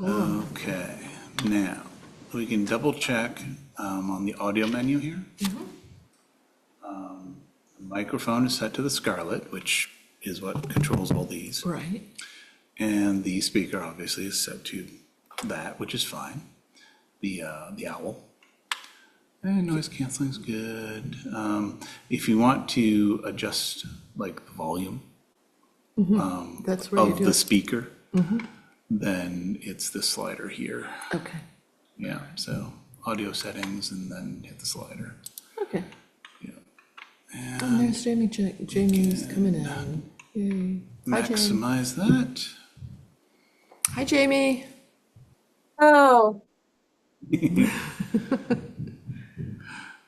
Cool. Okay, now we can double check on the audio menu here. The microphone is set to the Scarlett, which is what controls all these. Right. And the speaker obviously is set to that, which is fine. The owl. And noise canceling is good. If you want to adjust like the volume That's where you of do the it. speaker, then it's this slider here. Okay. Yeah, so audio settings and then hit the slider. Okay. Yeah. And And there's Jamie. Jamie's coming in. Yay. Hi, Jamie. maximize that. Hi, Jamie. Oh,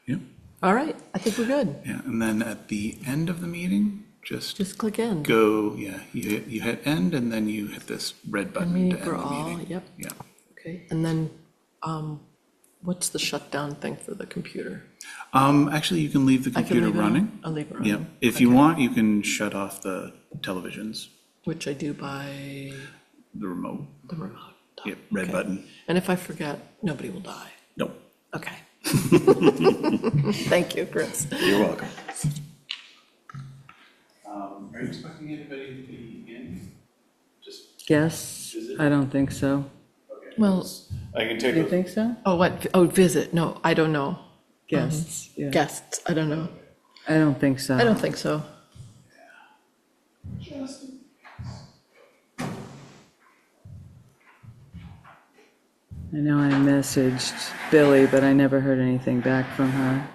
Yep. All right. I think we're good. Yeah, and then at the end of the meeting, just Click in. go, yeah, you hit end and then you hit this red button to Meeting end for the all. meeting. Yep. Yeah. Okay. And then, what's the shutdown thing for the computer? Actually, you can leave the I can computer leave it on? running. I'll leave it running. Yep. If you want, you can shut off the televisions, Which I do by the remote. the remote. Yep, red Okay. button. And if I forget, nobody will die. Nope. Okay. Thank you, Chris. You're welcome. Are you expecting anybody to be in? Just, Guests? I don't think so. okay. Well, I can take Do you a, think so? oh, what? Oh, visit. No, I don't know. Guests, yeah. Guests. I don't know. I don't think so. I don't think so. I know I messaged Billy, but I never heard anything back from her.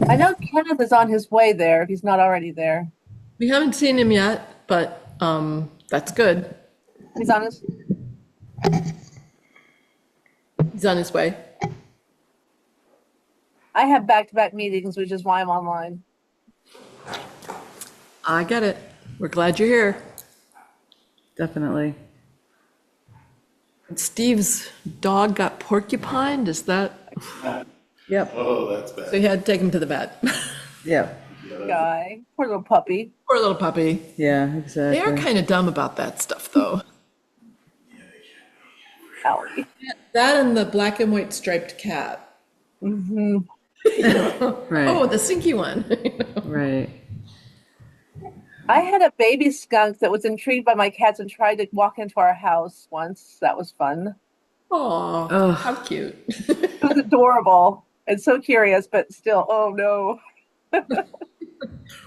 I know Kenneth is on his way there if he's not already there. We haven't seen him yet, but that's good. He's on his, He's on his way. I have back-to-back meetings, which is why I'm online. I get it. We're glad you're here. Definitely. And Steve's dog got porcupined. Is that? Yep, oh, that's bad. So he had to take him to the vet. yep, Guy, poor little puppy. Poor little puppy. yeah, They exactly. are kind of dumb about that stuff, though. Owie. That and the black and white striped cat. Mm-hmm. Right, Oh, the stinky one. right. I had a baby skunk that was intrigued by my cats and tried to walk into our house once. That was fun. Oh, Ugh. how cute. It was adorable and so curious, but still, oh no.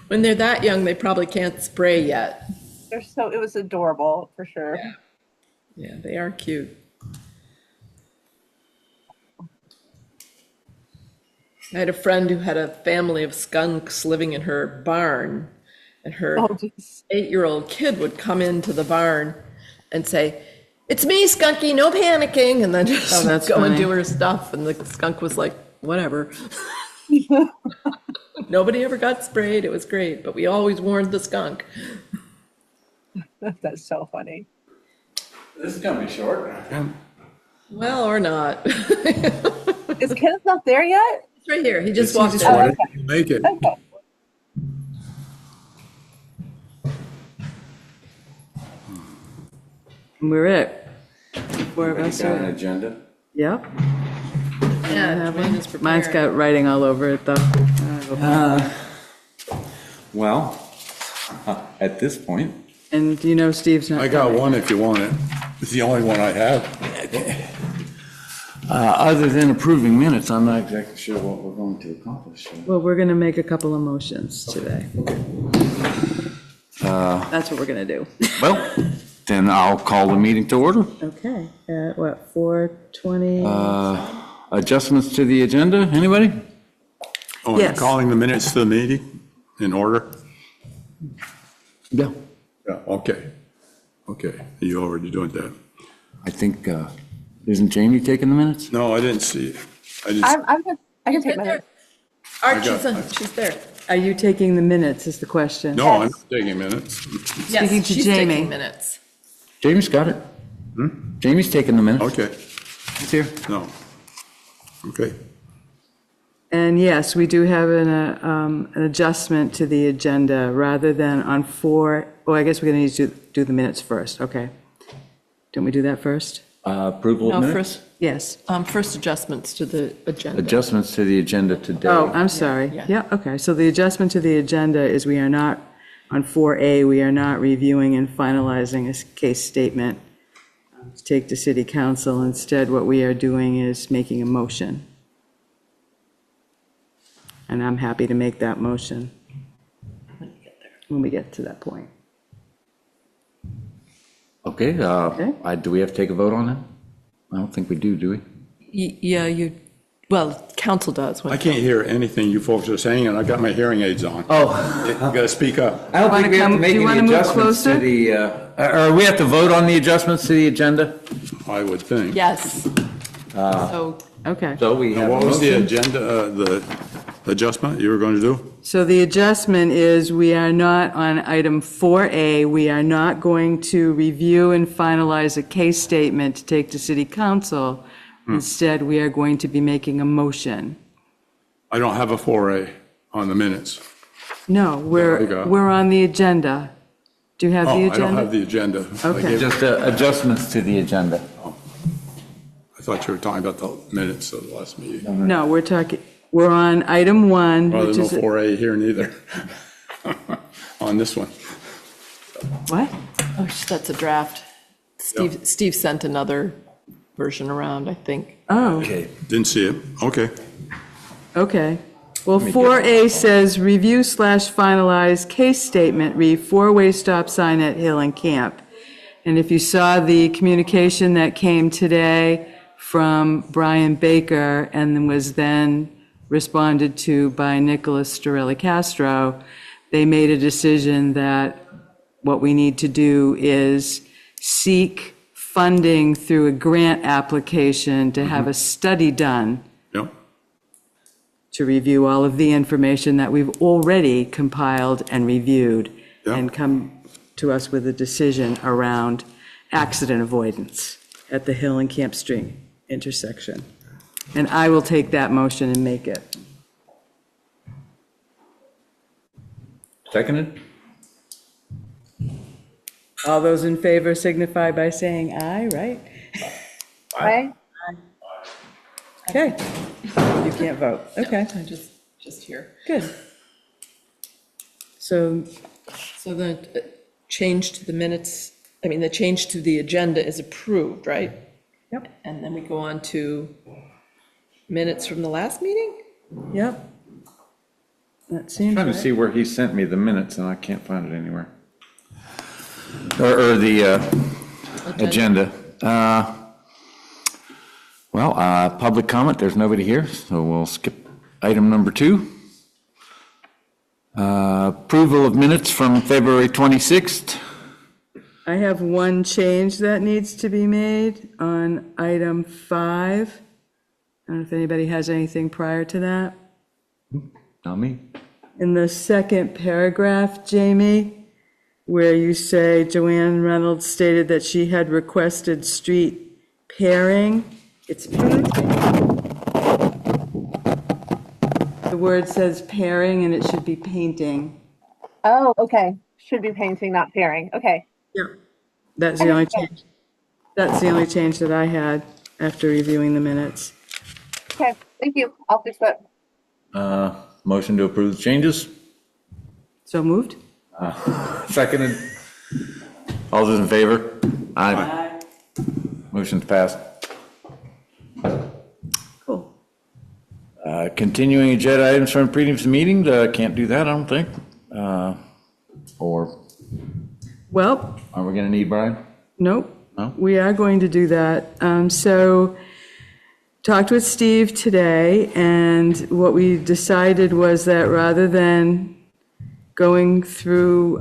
When they're that young, they probably can't spray yet. It was adorable for sure. Yeah. Yeah, they are cute. I had a friend who had a family of skunks living in her barn, and her Oh, geez. 8-year-old kid would come into the barn and say, "It's me, Skunky, no panicking," and then just Oh, that's go and funny. do her stuff. And the skunk was like, whatever. Nobody ever got sprayed. It was great, but we always warned the skunk. That's so funny. This is gonna be short. Well, or not. Is Kenneth not there yet? It's right here. He just He walked just in. wanted to make it. Okay. We're it. Four of us Got an are, agenda? yep. Yeah, Joanne is prepared. Mine's got writing all over it, though. Well, at this point, And you know Steve's not I got coming. one if you want it. It's the only one I have. Other than approving minutes, I'm not exactly sure what we're going to accomplish. Well, we're gonna make a couple of motions today. That's what we're gonna do. Well, then I'll call the meeting to order. Okay, at what, 4:20? Adjustments to the agenda, anybody? Oh, you're Yes. calling the minutes to the meeting in order? Yeah. Yeah, okay. Okay, you already doing that? I think, isn't Jamie taking the minutes? No, I didn't see it. I can take my There. Art, got- she's there. Are you taking the minutes is the question? No, I'm not taking minutes. Yes, Speaking to she's Jamie. taking minutes. Jamie's got it. Jamie's taking the minutes. Okay, It's here. no. Okay. And yes, we do have an adjustment to the agenda rather than on 4, oh, I guess we're going to need to do the minutes first, okay. Didn't we do that first? Approval of No, minutes? first, Yes. first adjustments to the agenda. Adjustments to the agenda today. Oh, I'm sorry. yeah. Yeah, okay. So the adjustment to the agenda is we are not, on 4A, we are not reviewing and finalizing a case statement to take to city council. Instead, what we are doing is making a motion. And I'm happy to make that motion when we get to that point. Okay, do we have to take a vote on that? I don't think we do we? Yeah, well, council does. I can't hear anything you folks are saying, and I got my hearing aids on. Oh. You gotta speak up. I don't think we have to make Do you any wanna move adjustments to closer? the, or we have to vote on the adjustments to the agenda? I would think. Yes. So, Okay. So we have And a what was the motion. agenda, the adjustment you were going to do? So the adjustment is we are not on item 4A, we are not going to review and finalize a case statement to take to city council. Instead, we are going to be making a motion. I don't have a 4A on the minutes. No, we got- we're on the agenda. Do you have the Oh, agenda? I don't have the agenda. I Okay. gave- Just adjustments to the agenda. I thought you were talking about the minutes of the last meeting. No, we're on item 1, Well, which there's is, no 4A here neither. On this one. what? oh, that's a draft. Steve sent another version around, I think. Oh, Okay. Didn't see it. Okay. okay. Well, 4A says review/finalize case statement, read 4-way stop sign at Hill and Camp. And if you saw the communication that came today from Brian Baker and then was then responded to by Nicholas Storelli Castro, they made a decision that what we need to do is seek funding through a grant application to have a study done Yep. to review all of the information that we've already compiled and reviewed Yeah. and come to us with a decision around accident avoidance at the Hill and Camp Street intersection. And I will take that motion and make it. Seconded? All those in favor signify by saying aye, right? Right? Okay. You can't vote. Okay, I just here. good. So, So the change to the minutes, the change to the agenda is approved, right? yep, And then we go on to minutes from the last meeting? yep. That seems Trying to right. see where he sent me the minutes, and I can't find it anywhere. Or the agenda. Well, public comment, there's nobody here, so we'll skip item number 2. Approval of minutes from February 26th. I have one change that needs to be made on item 5. I don't know if anybody has anything prior to that. Not me. In the second paragraph, Jamie, where you say Joanne Reynolds stated that she had requested street pairing, it's painting. The word says pairing and it should be painting. Oh, okay. Should be painting, not pairing. Okay. Yeah. That's the only change. That's the only change that I had after reviewing the minutes. Okay. Thank you. I'll fix that. Motion to approve the changes. So moved? Seconded. All those in favor? Aye. Motion's passed. Cool. Continuing agenda items from previous meetings, can't do that, I don't think. Or Well, are we gonna need Brian? nope. No? We are going to do that. So talked with Steve today, and what we decided was that rather than going through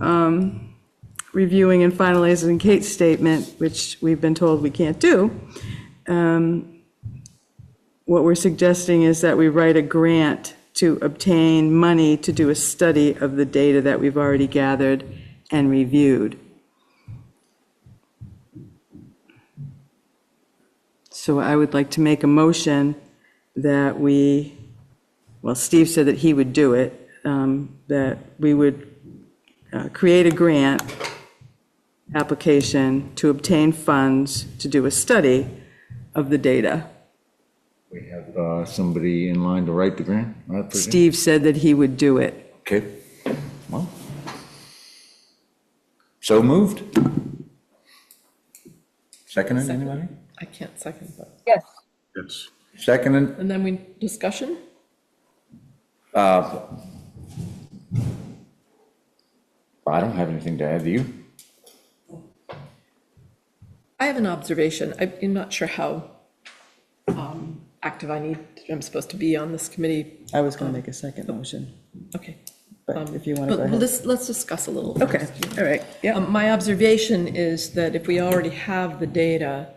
reviewing and finalizing Kate's statement, which we've been told we can't do, what we're suggesting is that we write a grant to obtain money to do a study of the data that we've already gathered and reviewed. So I would like to make a motion that we well, Steve said that he would do it, that we would create a grant application to obtain funds to do a study of the data. We have somebody in line to write the grant? I presume? Steve said that he would do it. Okay, well. So moved. Seconded, anybody? I can't second, but, Yes. It's, Seconded? and then we, discussion? I don't have anything to add, do you? I have an observation. I'm not sure how active I'm supposed to be on this committee. I was going to make a second motion, Okay. but if you want to go But ahead. let's discuss a little. Okay, first. all right, yeah. My observation is that if we already have the data,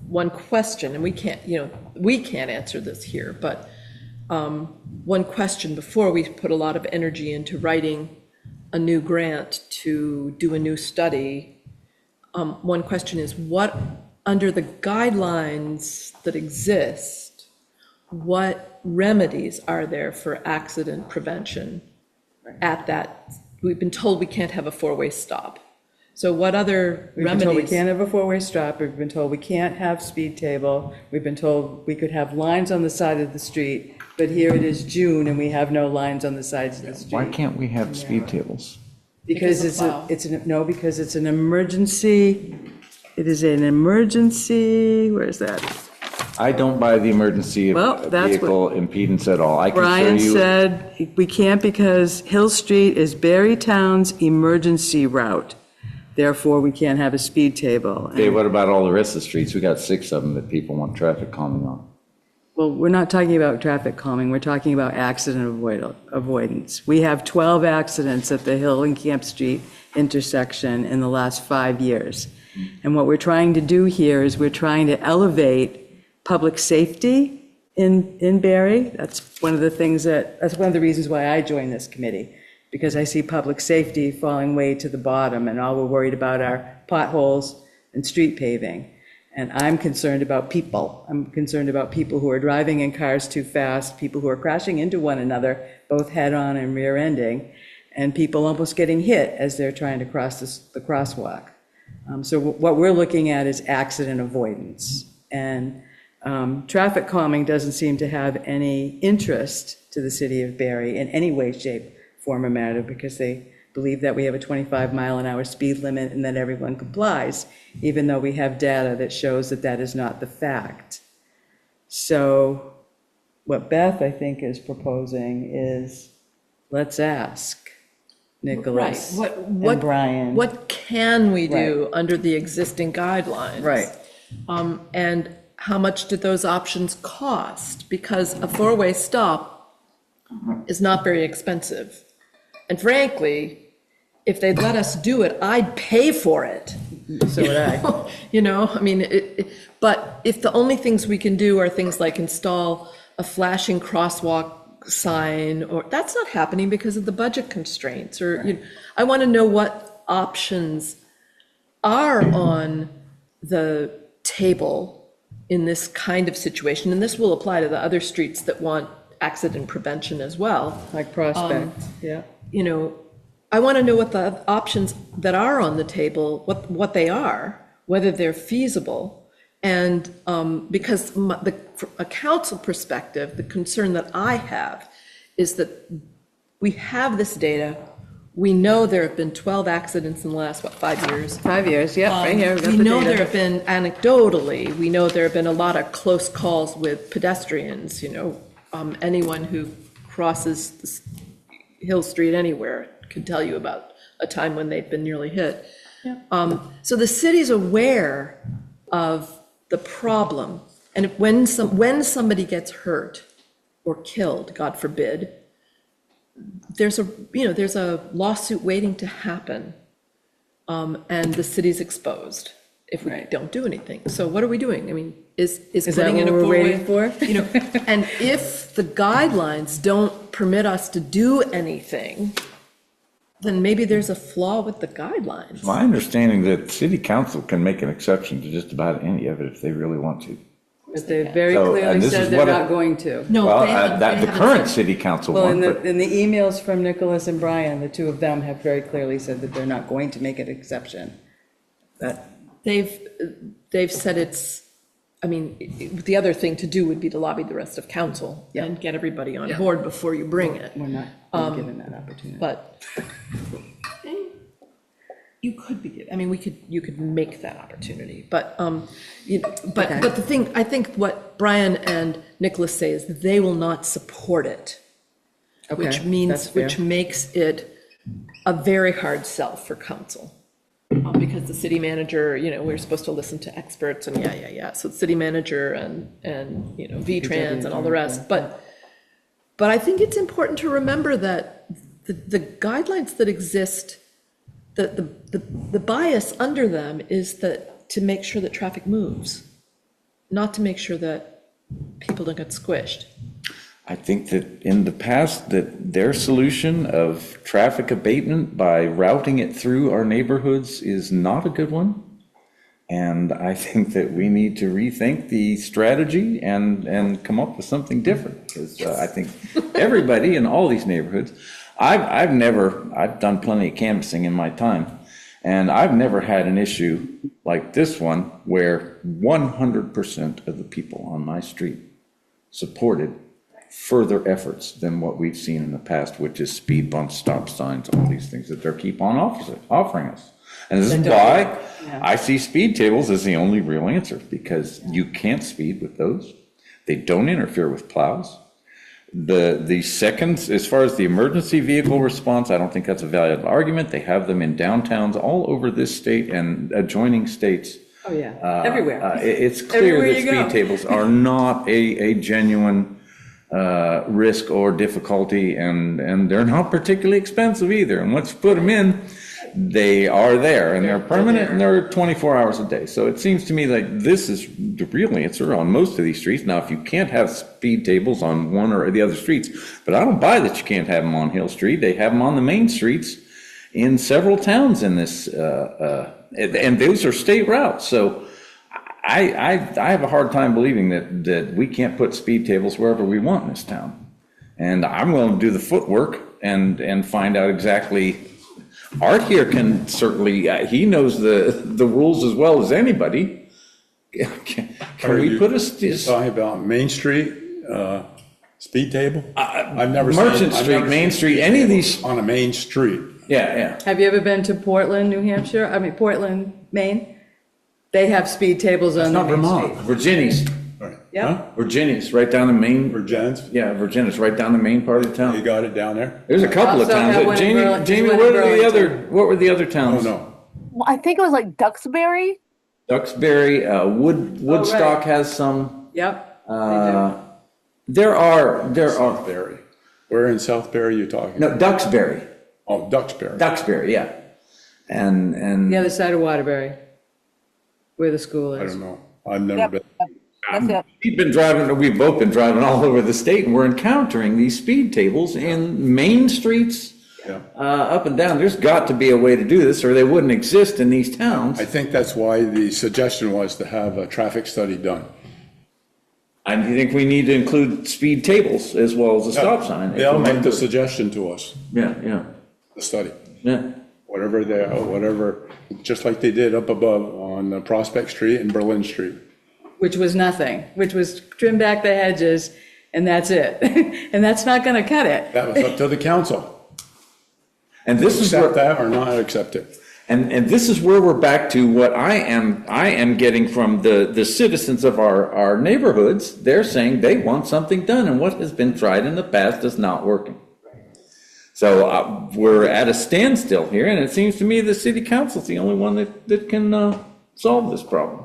one question, and we can't answer this here, but one question before we put a lot of energy into writing a new grant to do a new study, one question is what, under the guidelines that exist, what remedies are there for accident prevention at that? We've been told we can't have a four-way stop. So what other We've been told we remedies? can't have a four-way stop, we've been told we can't have speed table, we've been told we could have lines on the side of the street, but here it is June and we have no lines on the sides of the street. Why can't we have speed tables? Because Because of because it's an emergency, it is an emergency, where is that? I don't buy the emergency Well, that's vehicle impedance at all. I can show Brian you. said we can't because Hill Street is Berrytown's emergency route. Therefore, we can't have a speed table. Okay, what about all the rest of the streets? We got 6 of them that people want traffic calming on. Well, we're not talking about traffic calming, we're talking about accident avoidance. We have 12 accidents at the Hill and Camp Street intersection in the last 5 years. And what we're trying to do here is we're trying to elevate public safety in Barre. That's one of the reasons why I joined this committee, because I see public safety falling way to the bottom, and all we're worried about are potholes and street paving. And I'm concerned about people. I'm concerned about people who are driving in cars too fast, people who are crashing into one another, both head-on and rear-ending, and people almost getting hit as they're trying to cross the crosswalk. So what we're looking at is accident avoidance. And traffic calming doesn't seem to have any interest to the city of Barre in any way, shape, form, or matter, because they believe that we have a 25-mile-an-hour speed limit and that everyone complies, even though we have data that shows that that is not the fact. So what Beth, I think, is proposing is, let's ask Nicholas Right. and Brian. What can we do under the existing guidelines? Right. And how much do those options cost? Because a four-way stop is not very expensive. And frankly, if they'd let us do it, I'd pay for it. So would I. I mean, but if the only things we can do are things like install a flashing crosswalk sign, or that's not happening because of the budget constraints, or, I want to know what options are on the table in this kind of situation. And this will apply to the other streets that want accident prevention as well. Like Prospect, yeah. I want to know what the options that are on the table, what they are, whether they're feasible. And because from a council perspective, the concern that I have is that we have this data. We know there have been 12 accidents in the last, 5 years? 5 years, yeah, right here. We know there have been, anecdotally, we know there have been a lot of close calls with pedestrians, anyone who crosses Hill Street anywhere could tell you about a time when they've been nearly hit. So the city's aware of the problem, and when somebody gets hurt or killed, God forbid, there's a lawsuit waiting to happen, and the city's exposed if we don't do anything. So what are we doing? I mean, is that putting in a what we're four-way, waiting for? and if the guidelines don't permit us to do anything, then maybe there's a flaw with the guidelines. My understanding that city council can make an exception to just about any of it if they really want to. But they very So, and clearly this said is they're what not going to. No, Well, they haven't. that, They the haven't current said- city council Well, one, but in the emails from Nicholas and Brian, the two of them have very clearly said that they're not going to make an exception. That, They've said it's, I mean, the other thing to do would be to lobby the rest of council Yeah. and get everybody on Yeah. board before you bring it. we're not being given that opportunity. But you could be, I mean, you could make that opportunity, but, but Okay. the thing, I think what Brian and Nicholas say is that they will not support it, which Okay, means, that's fair. which makes it a very hard sell for council. Because the city manager, we're supposed to listen to experts and yeah. So the city manager and, V-Trans and all the rest. But I think it's important to remember that the guidelines that exist, the bias under them is that to make sure that traffic moves, not to make sure that people don't get squished. I think that in the past, that their solution of traffic abatement by routing it through our neighborhoods is not a good one. And I think that we need to rethink the strategy and come up with something different. Because I think everybody in all these neighborhoods, I've done plenty of canvassing in my time, and I've never had an issue like this one where 100% of the people on my street supported further efforts than what we've seen in the past, which is speed bumps, stop signs, all these things that they're keep on offering us. And this is why I see speed tables as the only real answer, because you can't speed with those. They don't interfere with plows. The second, as far as the emergency vehicle response, I don't think that's a valid argument. They have them in downtowns all over this state and adjoining states. Oh, yeah, everywhere. It's clear Everywhere that you go. speed tables are not a genuine risk or difficulty, and they're not particularly expensive either. And once you put them in, they are there, and they're permanent, and they're 24 hours a day. So it seems to me like this is the real answer on most of these streets. Now, if you can't have speed tables on one or the other streets, but I don't buy that you can't have them on Hill Street. They have them on the main streets in several towns in this, and those are state routes. So I have a hard time believing that we can't put speed tables wherever we want in this town. And I'm willing to do the footwork and find out exactly. Art here can certainly, he knows the rules as well as anybody. Can we put Talking about Main Street, speed table? I've never seen. Merchant I've Street, never Main seen Street, any of these, on a main street. yeah. Have you ever been to Portland, New Hampshire? I mean, Portland, Maine? They have speed tables on the not main Vermont. street. Virginia's, Right. Yep. Huh? Virginia's, right down the main, Virginia's, yeah, Virginia's, right down the main part of the you town. got it down there? There's a couple of Also towns. have one in Jamie, Burlington. Jamie, There's what one in were the other, Burlington. what were the other Oh, towns? no. Well, I think it was like Duxbury. Duxbury, Woodstock has some. Yep, they Uh, There are, Southbury. Where in Southbury you talking? no, Duxbury, Oh, Duxbury. yeah. And, do. The other side of Waterbury, where the school I is. don't know. I've never Yep, been. that's it. we've both been driving all over the state, and we're encountering these speed tables in main streets, Yeah. up and down. There's got to be a way to do this, or they wouldn't exist in these towns. I think that's why the suggestion was to have a traffic study done. I think we need to include speed tables as well as a stop sign. They'll make the suggestion to us, Yeah, the study. yeah. Whatever, just like they did up above on Prospect Street and Berlin Street. Which was nothing, which was trim back the hedges, and that's it. And that's not gonna cut it. That was up to the council. And this is where, Accept that or not accept it. and this is where we're back to what I am getting from the citizens of our neighborhoods. They're saying they want something done, and what has been tried in the past is not working. So we're at a standstill here, and it seems to me the city council's the only one that can solve this problem.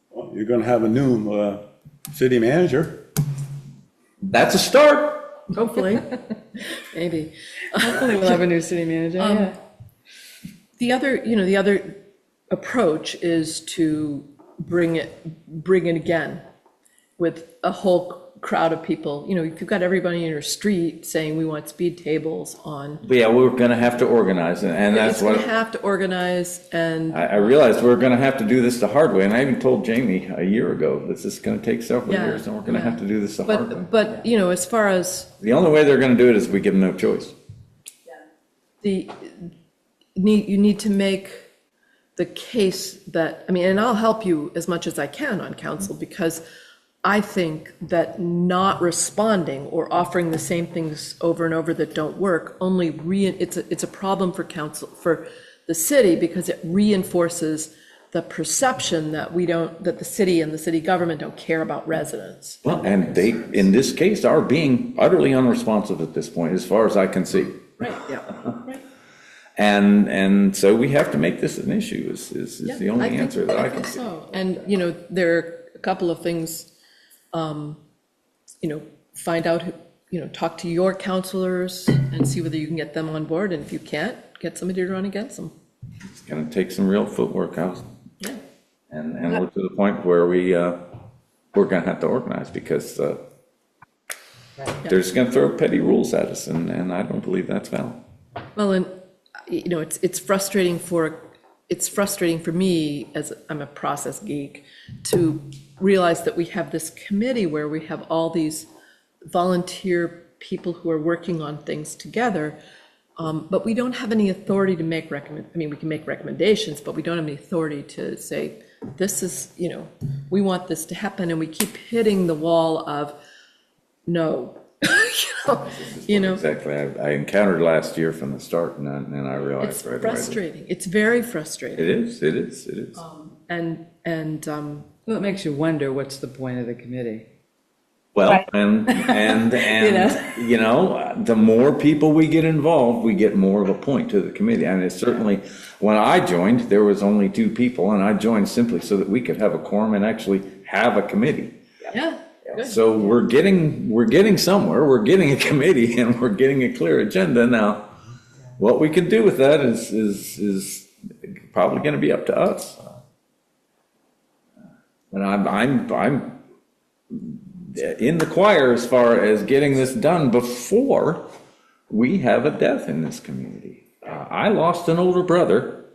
Well, you're gonna have a new city manager. That's a start. Hopefully, Maybe. hopefully we'll have a new city manager, yeah. The other approach is to bring it again with a whole crowd of people, you know, if you've got everybody in your street saying we want speed tables on, But yeah, we're gonna have to organize, and that's it's gonna what, have to organize, and I realized we're gonna have to do this the hard way, and I even told Jamie a year ago, this is gonna take several Yeah, years, and we're gonna yeah. have to do this the hard way. but, you know, as far as The only way they're gonna do it is we give them no choice. you need to make the case that, I mean, and I'll help you as much as I can on council, because I think that not responding or offering the same things over and over that don't work only it's a problem for council, for the city, because it reinforces the perception that that the city and the city government don't care about residents. Well, and they, in this case, are being utterly unresponsive at this point, as far as I can see. Right, yeah. Right. And so we have to make this an issue, is the Yeah, only think- answer that I can think see. so. And, you know, there are a couple of things, you know, find out, you know, talk to your counselors and see whether you can get them on board, and if you can't, get somebody to run against them. It's gonna take some real footwork out, Yeah. and we're to the point where we're gonna have to organize, because they're just gonna throw petty rules at us, and I don't believe that's valid. Well, and, you know, it's frustrating for me, as I'm a process geek, to realize that we have this committee where we have all these volunteer people who are working on things together, but we don't have any authority to make I mean, we can make recommendations, but we don't have any authority to say, this is, you know, we want this to happen, and we keep hitting the wall of, no. You know, Exactly, I encountered last year from the start, and I realized it's right away. frustrating. It's very frustrating. It is. And, Well, it makes you wonder, what's the point of the committee? Well, Right. and, you know, the more people we get involved, we get more of a point to the committee. And it's certainly, when I joined, there was only 2 people, and I joined simply so that we could have a quorum and actually have a committee. yeah, good. So we're getting somewhere, we're getting a committee, and we're getting a clear agenda. Now, what we can do with that is probably gonna be up to us. And I'm in the choir as far as getting this done before we have a death in this community. I lost an older brother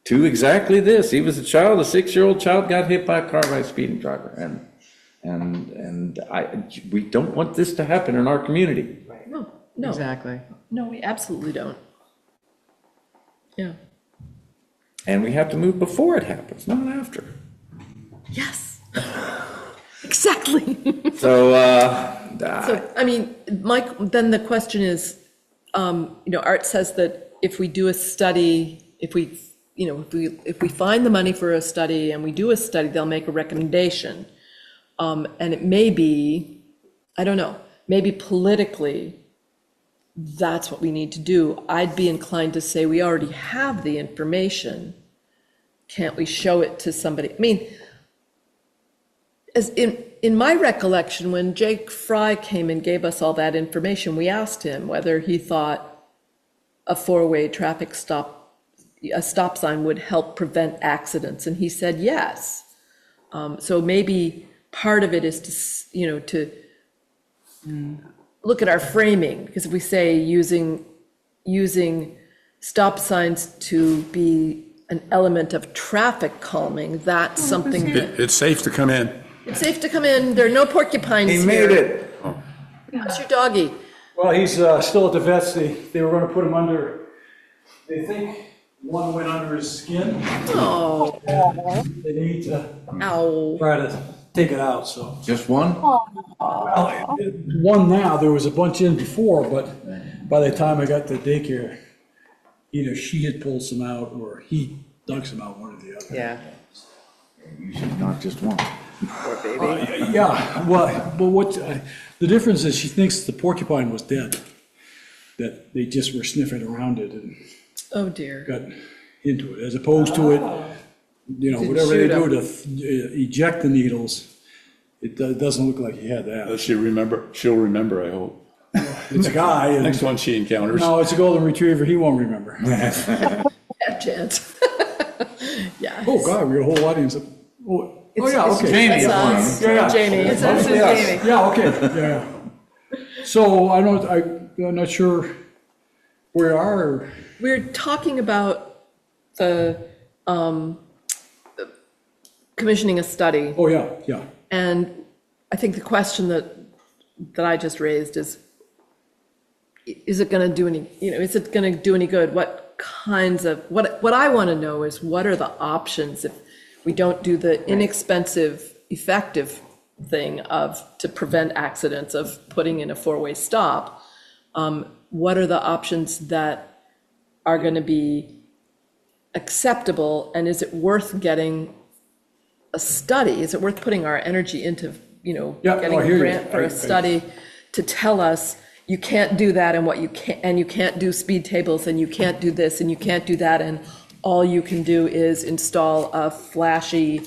to exactly this. He was a 6-year-old child, got hit by a car by a speeding driver, and we don't want this to happen in our community. No, Exactly. no, we absolutely don't. Yeah, And we have to move before it happens, not after. yes, exactly. So, So, I mean, Mike, then the question is, you know, Art says that if we do a study, if we find the money for a study and we do a study, they'll make a recommendation. And it may be, I don't know, maybe politically, that's what we need to do. I'd be inclined to say we already have the information. Can't we show it to somebody? I mean, as in my recollection, when Jake Fry came and gave us all that information, we asked him whether he thought a 4-way traffic stop, a stop sign would help prevent accidents, and he said yes. So maybe part of it is to, you know, to look at our framing, because if we say using stop signs to be an element of traffic calming, that's something that, It's safe to come in. it's safe to come in, there are no porcupines here. he made it. How's your doggy? Well, he's still at the vets. They were gonna put him under, they think one went under his skin. Oh, They need to ow. try to take it out, so. Just one? Well, one now, there was a bunch in before, but by the time I got to daycare, either she had pulled some out or he dug some out, one or the other. Yeah. You should not just one. Yeah, well, but what, the difference is she thinks the porcupine was dead, that they just were sniffing around it and Oh, dear. got into it, as opposed to it, you know, To whatever they shoot do to eject the needles, it doesn't look like he had that. She'll remember, I hope. It's a guy, and, Next one she encounters. no, it's a golden retriever, he won't remember. Bad chance. Yeah. Oh, God, we got a whole audience of, oh, Oh, yeah, okay. Jamie, It's us, Yeah, yeah. Jamie. It's us and Jamie. Yeah, okay, yeah. So I'm not sure where you are. We're talking about the commissioning a study. Oh, yeah, yeah. And I think the question that I just raised is it going to do any, is it going to do any good? What kinds of, what I want to know is what are the options if we don't do the inexpensive, effective thing to prevent accidents of putting in a four-way stop? What are the options that are going to be acceptable? And is it worth getting a study? Is it worth putting our energy into, Yeah, getting I hear a you. grant for a study to tell us you can't do that and what you can, and you can't do speed tables and you can't do this and you can't do that, and all you can do is install a flashy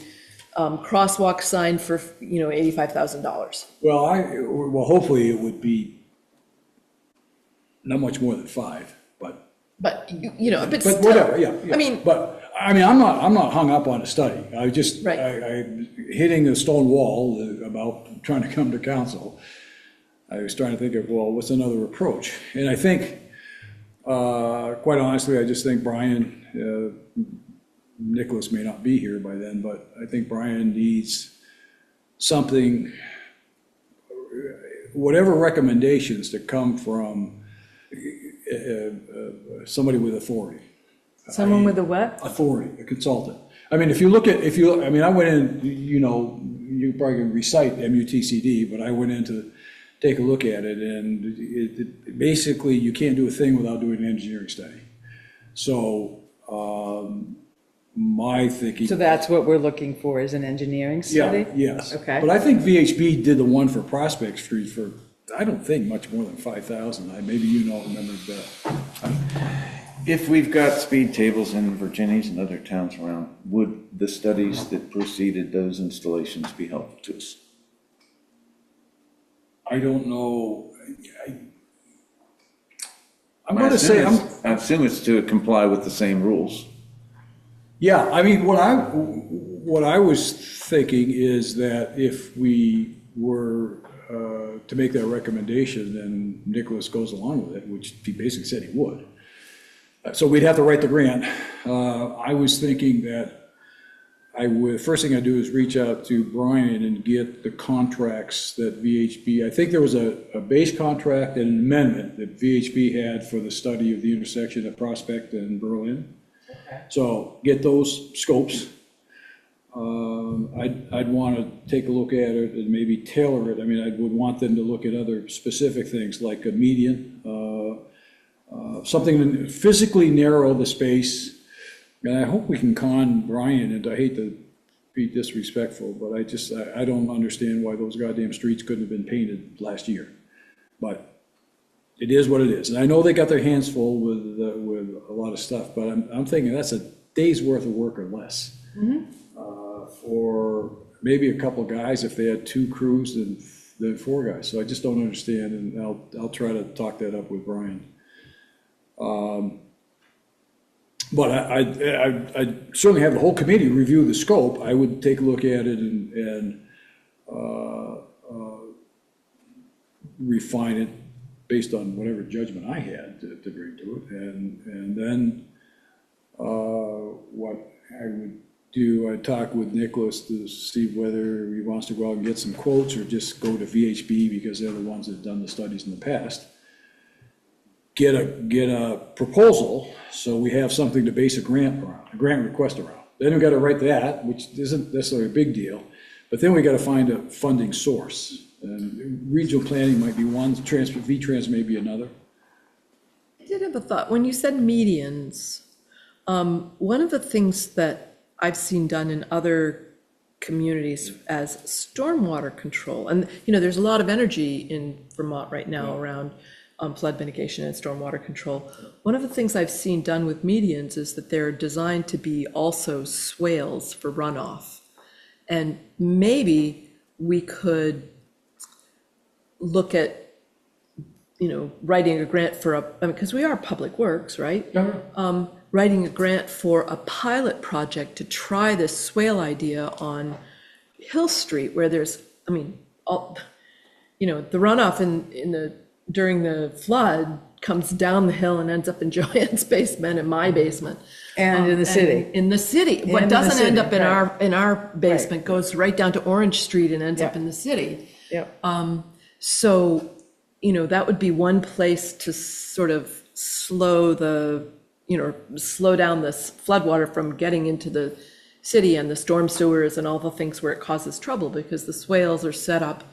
crosswalk sign for, $85,000. Well, hopefully it would be not much more than 5, but. But, but But still. whatever, yeah, yeah. I mean, I'm not hung up on a study. I just, Right. I hitting a stone wall about trying to come to council. I was trying to think of, well, what's another approach? And I think, quite honestly, I just think Brian, Nicholas may not be here by then, but I think Brian needs something, whatever recommendations that come from somebody with authority. Someone with a what? Authority, a consultant. I mean, I went in, you probably can recite MUTCD, but I went in to take a look at it, and basically, you can't do a thing without doing an engineering study. So, my thinking. So that's what we're looking for, is an engineering study? Yeah, yes. Okay. But I think VHB did the one for Prospect Street for, I don't think much more than 5,000. Maybe remember that. If we've got speed tables in Virginia's and other towns around, would the studies that preceded those installations be helpful to us? I don't know. I'm going to say, I assume it's to comply with the same rules. yeah, I mean, what I was thinking is that if we were to make that recommendation, then Nicholas goes along with it, which he basically said he would. So we'd have to write the grant. I was thinking that first thing I'd do is reach out to Brian and get the contracts that VHB, I think there was a base contract and an amendment that VHB had for the study of the intersection at Prospect and Berlin. Okay. So get those scopes. I'd want to take a look at it and maybe tailor it. I mean, I would want them to look at other specific things like a median, something to physically narrow the space. And I hope we can con Brian, and I hate to be disrespectful, but I don't understand why those goddamn streets couldn't have been painted last year. But it is what it is. And I know they got their hands full with a lot of stuff, but I'm thinking that's a day's worth of work or less. For maybe a couple of guys if they had 2 crews than 4 guys. So I just don't understand, and I'll try to talk that up with Brian. But I certainly have the whole committee review the scope. I would take a look at it and refine it based on whatever judgment I had to bring to it. And then what I would do, I'd talk with Nicholas to see whether he wants to go out and get some quotes or just go to VHB because they're the ones that have done the studies in the past. Get a proposal, so we have something to base a grant request around. Then we got to write that, which isn't necessarily a big deal, but then we got to find a funding source. And regional planning might be one, V-Trans may be another. I did have a thought. When you said medians, one of the things that I've seen done in other communities as stormwater control, and there's a lot of energy in Vermont right now around flood mitigation and stormwater control. One of the things I've seen done with medians is that they're designed to be also swales for runoff. And maybe we could look at, writing a grant for because we are public works, right? Writing a grant for a pilot project to try this swale idea on Hill Street where there's, I mean, all, the runoff during the flood comes down the hill and ends up in Joanne's basement and my basement. And in the city. In the city. And What in the doesn't end city, up in right. our basement goes right down to Orange Street and ends up Yeah. in the city. Yep. So, that would be one place to sort of slow down this floodwater from getting into the city and the storm sewers and all the things where it causes trouble, because the swales are set up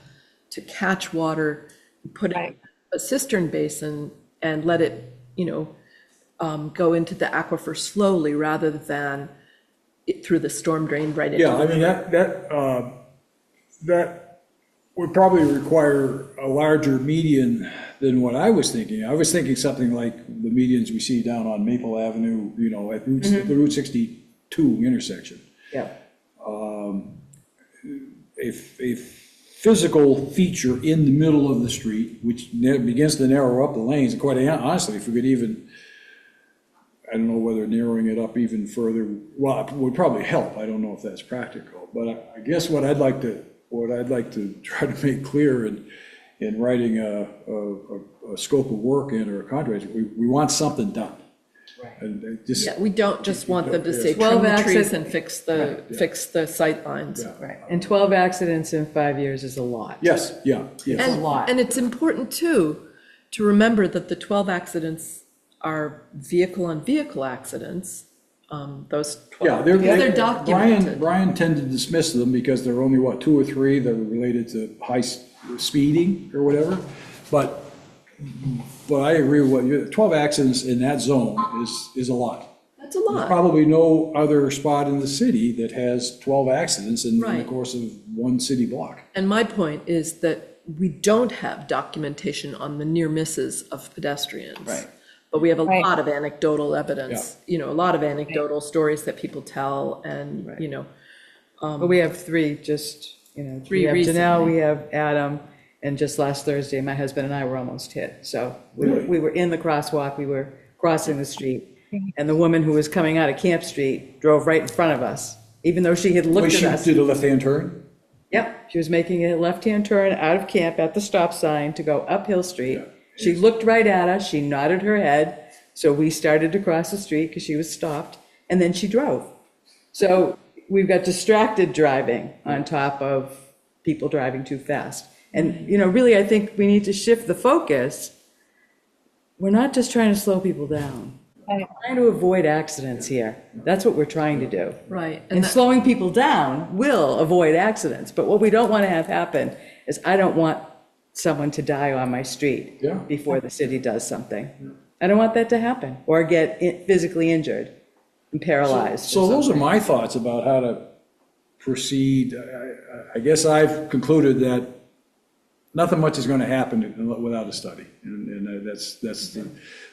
to catch water, put it in a cistern basin and let it, go into the aquifer slowly rather than through the storm drain right into Yeah, I the mean, that would probably require a larger median than what I was thinking. I was thinking something like the medians we see down on Maple Avenue, at the Route 62 intersection. Yeah. A physical feature in the middle of the street, which begins to narrow up the lanes. And quite honestly, if we could even, I don't know whether narrowing it up even further, well, it would probably help. I don't know if that's practical, but I guess what I'd like to try to make clear in writing a scope of work or a contract, we want something done. And just, Yeah, we don't just want them to say 12 trim the trees accident- and fix the sight lines. Right. And 12 accidents in 5 years is a lot. yes, yeah, yes. a lot. And it's important too, to remember that the 12 accidents are vehicle-on-vehicle accidents, those 12. Yeah, Because they're documented. Brian tended to dismiss them because there were only, 2 or 3 that were related to speeding or whatever. But I agree with what you, 12 accidents in that zone is a lot. That's a There's lot. probably no other spot in the city that has 12 accidents in the Right. course of one city block. And my point is that we don't have documentation on the near misses of pedestrians. Right. But we have a Right. lot of anecdotal evidence, a lot of anecdotal stories that people tell and, But we have 3 just, Three we have recently. Janelle, we have Adam, and just last Thursday, my husband and I were almost hit. So we were in the crosswalk, we were crossing the street, and the woman who was coming out of Camp Street drove right in front of us, even though she had looked She at us. did a left-hand turn? Yep, she was making a left-hand turn out of camp at the stop sign to go up Hill Street. She looked right at us, she nodded her head, so we started to cross the street because she was stopped, and then she drove. So we've got distracted driving on top of people driving too fast. And, really, I think we need to shift the focus. We're not just trying to slow people down. Right. We're trying to avoid accidents here. That's what we're trying to do. Right. And slowing people down will avoid accidents, but what we don't want to have happen is I don't want someone to die on my street Yeah. before the city does something. I don't want that to happen, or get physically injured and paralyzed. So those are my thoughts about how to proceed. I guess I've concluded that nothing much is going to happen without a study. And that's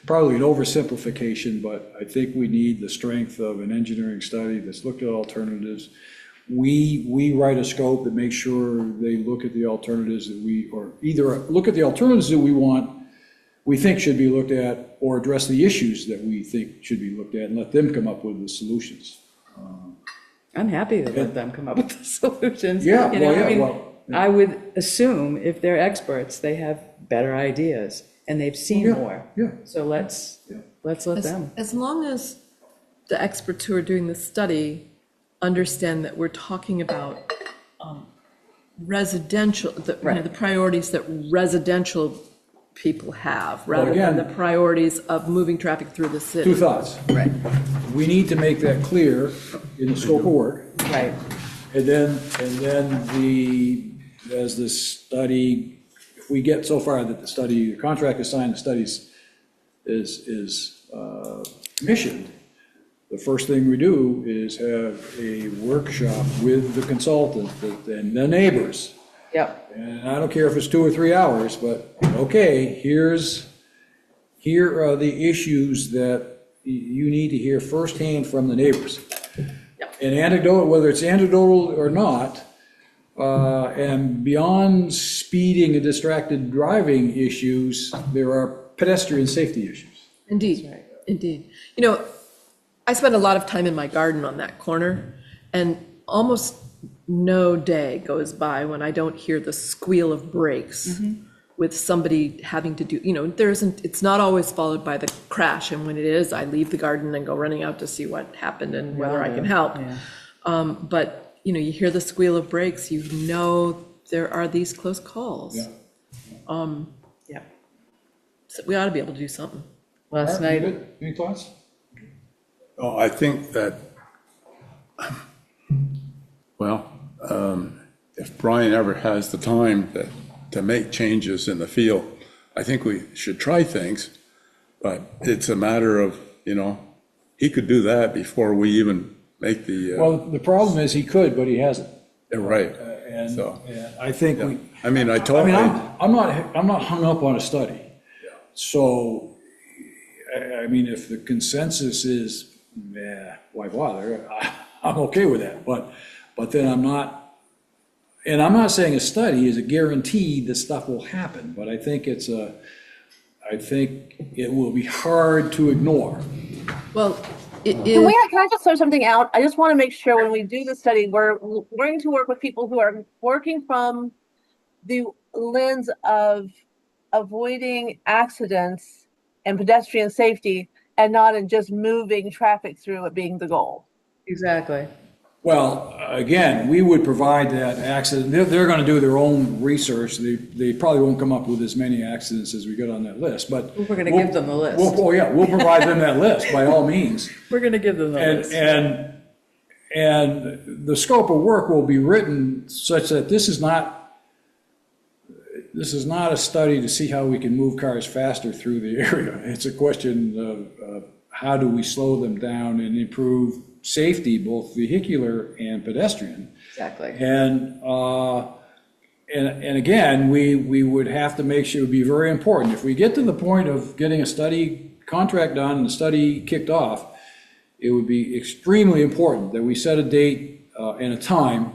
probably an oversimplification, but I think we need the strength of an engineering study that's looked at alternatives. We write a scope that makes sure they look at the alternatives or either look at the alternatives that we think should be looked at, or address the issues that we think should be looked at and let them come up with the solutions. I'm happy to let them come up with the solutions. Yeah, You know, well, yeah, I mean, well, yeah. I would assume if they're experts, they have better ideas and they've seen Yeah, more. yeah. So let's let them. As long as the experts who are doing the study understand that we're talking about residential, the priorities that residential people have, rather than again- the priorities of moving traffic through the city. 2 thoughts. Right, We need to make that clear in the scope of work. right. And then as the study, if we get so far that the contract is signed, the study is commissioned, the first thing we do is have a workshop with the consultant and the neighbors. Yep, And I don't care if it's 2 or 3 hours, but, okay, here are the issues that you need to hear firsthand from the neighbors. And anecdotal, whether it's anecdotal or not, and beyond speeding and distracted driving issues, there are pedestrian safety issues. Indeed, indeed. I spend a lot of time in my garden on that corner, and almost no day goes by when I don't hear the squeal of brakes with somebody having to do, it's not always followed by the crash. And when it is, I leave the garden and go running out to see what happened and whether I can help. But, you hear the squeal of brakes, there are these close calls. Yeah. Yeah. So we ought to be able to do something. Last Art, you night, good? Any thoughts? Oh, I think that, well, if Brian ever has the time to make changes in the field, I think we should try things, but it's a matter of, he could do that before we even make the, Well, the problem is he could, but he hasn't. right. And So, and I think we, I mean, I'm not hung up on a study. So, I mean, if the consensus is, why bother? I'm okay with that, but then I'm not, and I'm not saying a study is a guarantee that stuff will happen, but I think I think it will be hard to ignore. Well, it Can is, can I just throw something out? I just want to make sure when we do the study, we're going to work with people who are working from the lens of avoiding accidents and pedestrian safety and not in just moving traffic through it being the goal. exactly. Well, again, we would provide that accident, they're gonna do their own research, they probably won't come up with as many accidents as we got on that list, but. We're gonna give them the list. Oh, yeah, we'll provide them that list, by all means. We're going to give them the list. And the scope of work will be written such that this is not a study to see how we can move cars faster through the area. It's a question of how do we slow them down and improve safety, both vehicular and pedestrian. Exactly. And again, we would have to make sure, it would be very important, if we get to the point of getting a study contract done and the study kicked off, it would be extremely important that we set a date and a time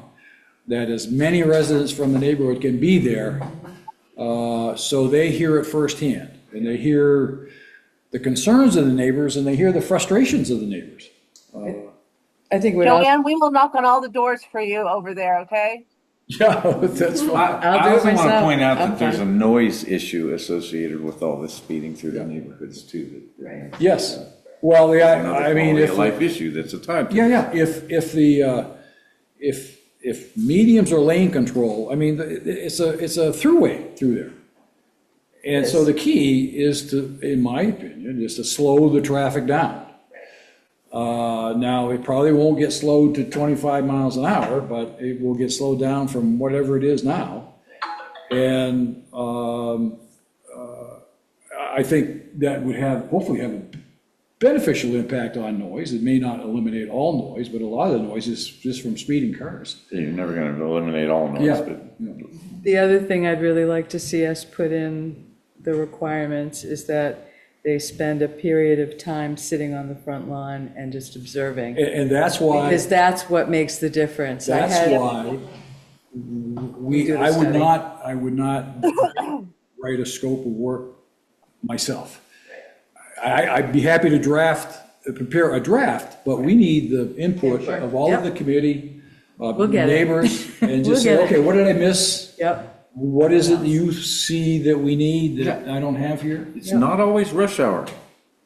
that as many residents from the neighborhood can be there, so they hear it firsthand, and they hear the concerns of the neighbors, and they hear the frustrations of the neighbors. I think we'd all, Joanne, we will knock on all the doors for you over there, okay? Yeah, that's fine. I'll I do it also want to myself. point out I'm that there's a fine. noise issue associated with all this speeding through the neighborhoods too. Right. Yes, well, yeah, Another I mean, quality if. of life issue that's a time. Yeah, if mediums are lane control, I mean, it's a throughway through there. And so the key is to, in my opinion, is to slow the traffic down. Now, it probably won't get slowed to 25 miles an hour, but it will get slowed down from whatever it is now. And I think that would hopefully have a beneficial impact on noise. It may not eliminate all noise, but a lot of the noise is just from speeding cars. You're never going to eliminate all noise, Yeah. but The other thing I'd really like to see us put in the requirements is that they spend a period of time sitting on the front lawn and just observing. And that's why, Because that's what makes the difference. I that's had- why do the I would study. not write a scope of work myself. I'd be happy to prepare a draft, but we need the input of all of the committee, We'll get it. neighbors, and just We'll say, get it. okay, what did I miss? Yep, What is it you see that we need that I don't have here? it's not always rush hour.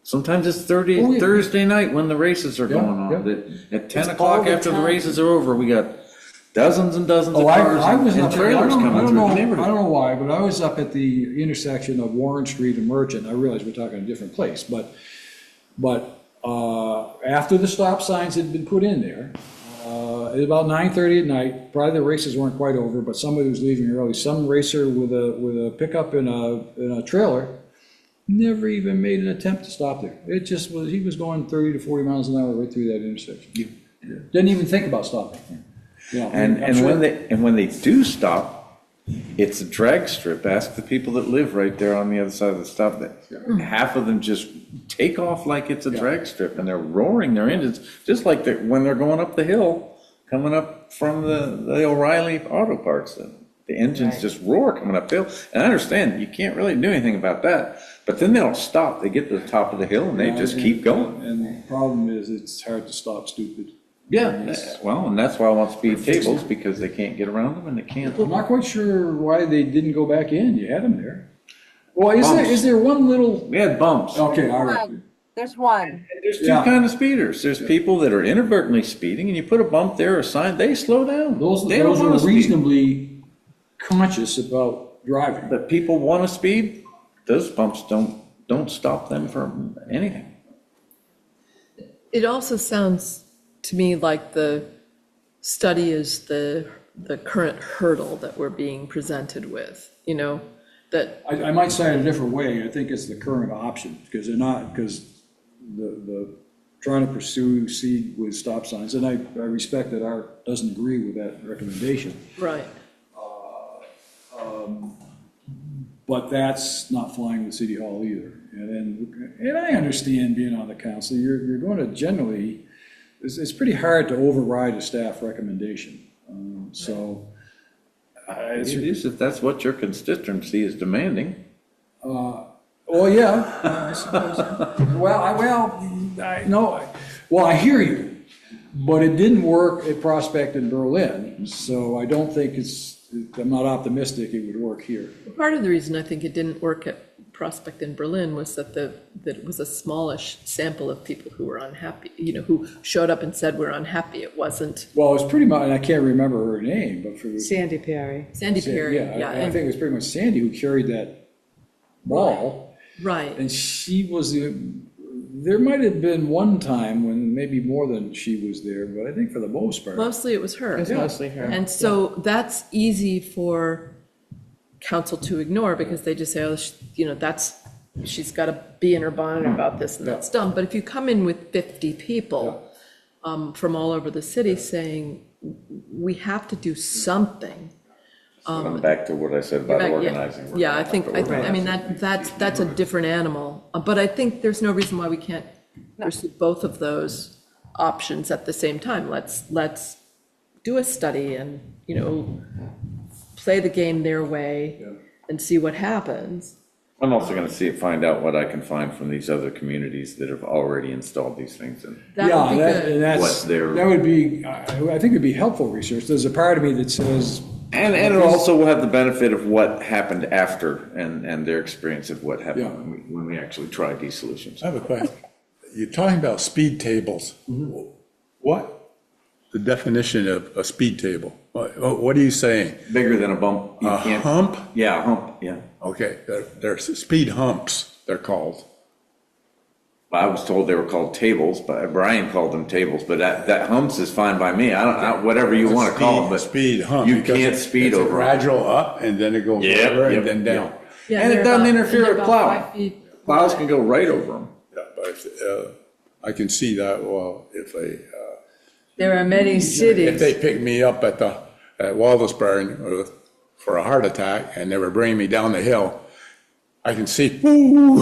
Sometimes it's Oh, yeah. Thursday night when the races are going on. yeah. That At 10 It's o'clock all the after the time. races are over, we got dozens and dozens of Oh, cars I was and up there, I trailers don't coming through the know, I neighborhood. don't know why, but I was up at the intersection of Warren Street and Merchant. I realize we're talking a different place, but after the stop signs had been put in there, it was about 9:30 at night, probably the races weren't quite over, but somebody was leaving early. Some racer with a pickup and a trailer never even made an attempt to stop there. It just was, he was going 30 to 40 miles an hour right through that intersection. Didn't even think about stopping. You know, I'm And sure- when they do stop, it's a drag strip. Ask the people that live right there on the other side of the stop. That half of them just take off like it's a drag strip, and they're roaring their engines, just like when they're going up the hill, coming up from the O'Reilly Auto Parts. The engines just roar coming up the hill. And I understand, you can't really do anything about that. But then they don't stop. They get to the top of the hill, and they just keep going. And the problem is, it's hard to stop stupid. Yeah, well, and that's why I want speed tables, because they can't get around them and they can't. I'm not quite sure why they didn't go back in. You had them there. Well, Bumps. is there one little, We had bumps. okay, all right. There's one. There's two Yeah. kind of speeders. There's people that are inadvertently speeding, and you put a bump there, a sign, they slow down. Those They don't are want to speed. reasonably conscious about driving. But people want to speed, those bumps don't stop them from anything. It also sounds to me like the study is the current hurdle that we're being presented with, that, I might say it a different way. I think it's the current option, because they're not, because the trying to pursue seed with stop signs, and I respect that Art doesn't agree with that recommendation, right. but that's not flying with City Hall either. And I understand being on the council, you're going to generally, it's pretty hard to override a staff recommendation. So, It is if that's what your constituency is demanding. well, yeah, I suppose. I hear you, but it didn't work at Prospect in Berlin, so I don't think I'm not optimistic it would work here. Part of the reason I think it didn't work at Prospect in Berlin was that it was a smallish sample of people who were unhappy, who showed up and said we're unhappy. It wasn't Well, it was pretty much, and I can't remember her name, but for the. Sandy Perry. Sandy Perry, Yeah, I and- think it was pretty much Sandy who carried that ball, right. and she was there might have been one time when maybe more than she was there, but I think for the most part. Mostly it was her. It's mostly her. And so that's easy for council to ignore because they just say, oh, she's got to be in her bonnet about this and that's dumb. But if you come in with 50 people from all over the city saying, we have to do something. I'm back to what I said about organizing. Yeah, I think, I mean, that's a different animal. But I think there's no reason why we can't pursue both of those options at the same time. Let's do a study and, play the game their way and see what happens. I'm also going to find out what I can find from these other communities that have already installed these things. And That would be good. What they're- That would be, I think it'd be helpful research. There's a part of me that says, And it also will have the benefit of what happened after and their experience of what happened Yeah. when we actually tried these solutions. I have a question. You're talking about speed tables. What the definition of a speed table? What are you saying? Bigger than a bump. You A can't. hump? Yeah, a hump, yeah. Okay, they're speed humps, they're called. I was told they were called tables, but Brian called them tables, but that humps is fine by me. I don't, whatever you want to call them, but Speed hump. you because can't speed it's a over 'em. gradual up and then it goes Yep, over yep, and then down. Yeah, And it they're doesn't about- interfere they're with about plowing. 5 feet. Plows can go right over them. Yeah, but I can see that, well, if There are many they cities. pick me up at Waldesburg for a heart attack and they were bringing me down the hill, I can see, woo,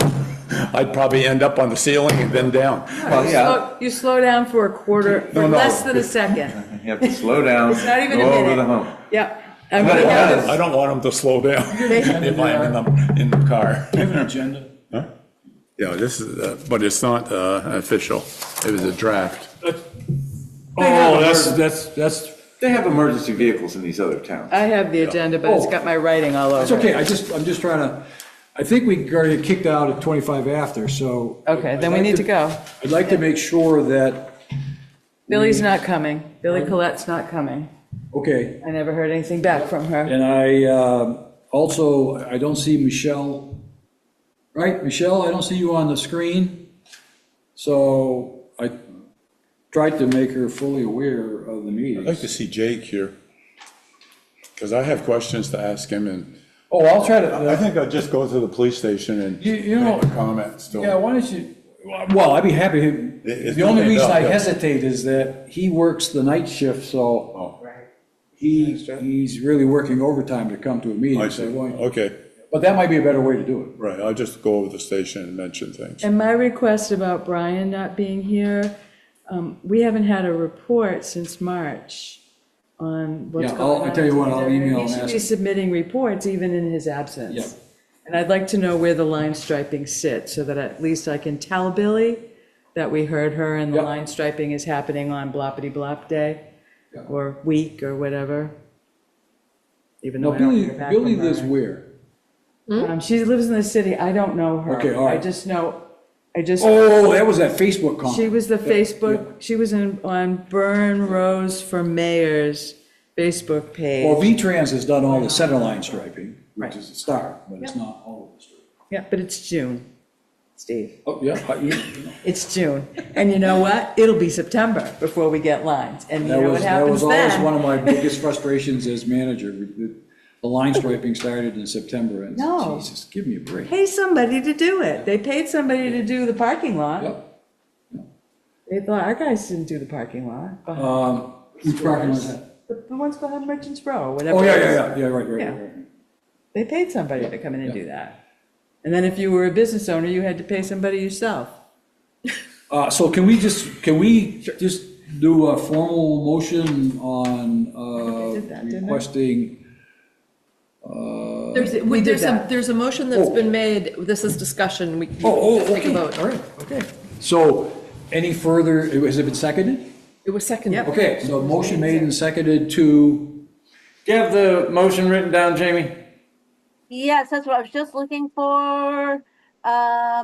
I'd probably end up on the ceiling and then down. Well, yeah, You slow down for a quarter, for No, no. less than a second. you have to slow down, It's not even a go over minute. the hump. Yep. But We it have does. I don't want them to slow down if I'm in the car. do you have an agenda? Yeah, this is, but it's not official. It was a draft. Oh, that's, They have emergency vehicles in these other towns. I have the agenda, but it's got my writing all over it's it. okay. I'm just trying to, I think we got to get kicked out at 25 after, so. Okay, then we need to go. I'd like to make sure that, Billy's not coming. Billy Colette's not coming. okay, I never heard anything back from her. and I also, I don't see Michelle. Right, Michelle, I don't see you on the screen. So I tried to make her fully aware of the meeting. I'd like to see Jake here, because I have questions to ask him, and Oh, I'll try I to, think I'll just go to the police station and You know- make a comment still. yeah, why don't you, well, I'd be happy. It's The only not reason I enough, yeah. hesitate is that he works the night shift, so Oh, he's really working overtime to come to a meeting. I so see, why- okay, But that might be a better way to do it. right, I'll just go over the station and mention things. And my request about Brian not being here, we haven't had a report since March on what's Yeah, going on. I'll tell you what, I'll And email He and should ask be him. submitting reports even in his absence. Yeah. And I'd like to know where the line striping sits, so that at least I can tell Billy that we heard her and the Yep. line striping is happening on bloppity blop day Yeah. or week or whatever. Even though Now, I don't Billy, hear back Billy from lives her. where? She lives in the city. I don't know her. Okay, all right. I just know, I just. Oh, that was that Facebook comment. She was the Yeah, Facebook, she was on Burn Rose for Mayor's Facebook page. Well, V-Trans has done all the center line striping, Right. which is a start, but it's not all of the striping. Yeah, but it's June, Steve. Oh, yeah, It's June. And you know what? It'll be September before we get lines. And you that know was, what that happens was always one then? of my biggest frustrations as manager. The line striping started in September, and No. Jesus, give me a break. Pay somebody to do it. They paid somebody to do the parking lot. Yep. They thought, our guys didn't do the parking lot. behind Which parking lot is that? The ones behind Merchants Row, whatever. Oh, yeah, it is. yeah, right. Yeah. Right. They paid somebody to come in and do that. And then if you were a business owner, you had to pay somebody yourself. So can we just do a formal motion on We did that, didn't we? requesting? We did that. There's a motion that's Oh. been made, this is discussion, we Oh, take a okay, vote. all right, okay. So any further, has it been seconded? It was seconded. Yep. Okay, so motion made and seconded to, Do you have the motion written down, Jamie? Yes, that's what I was just looking for. I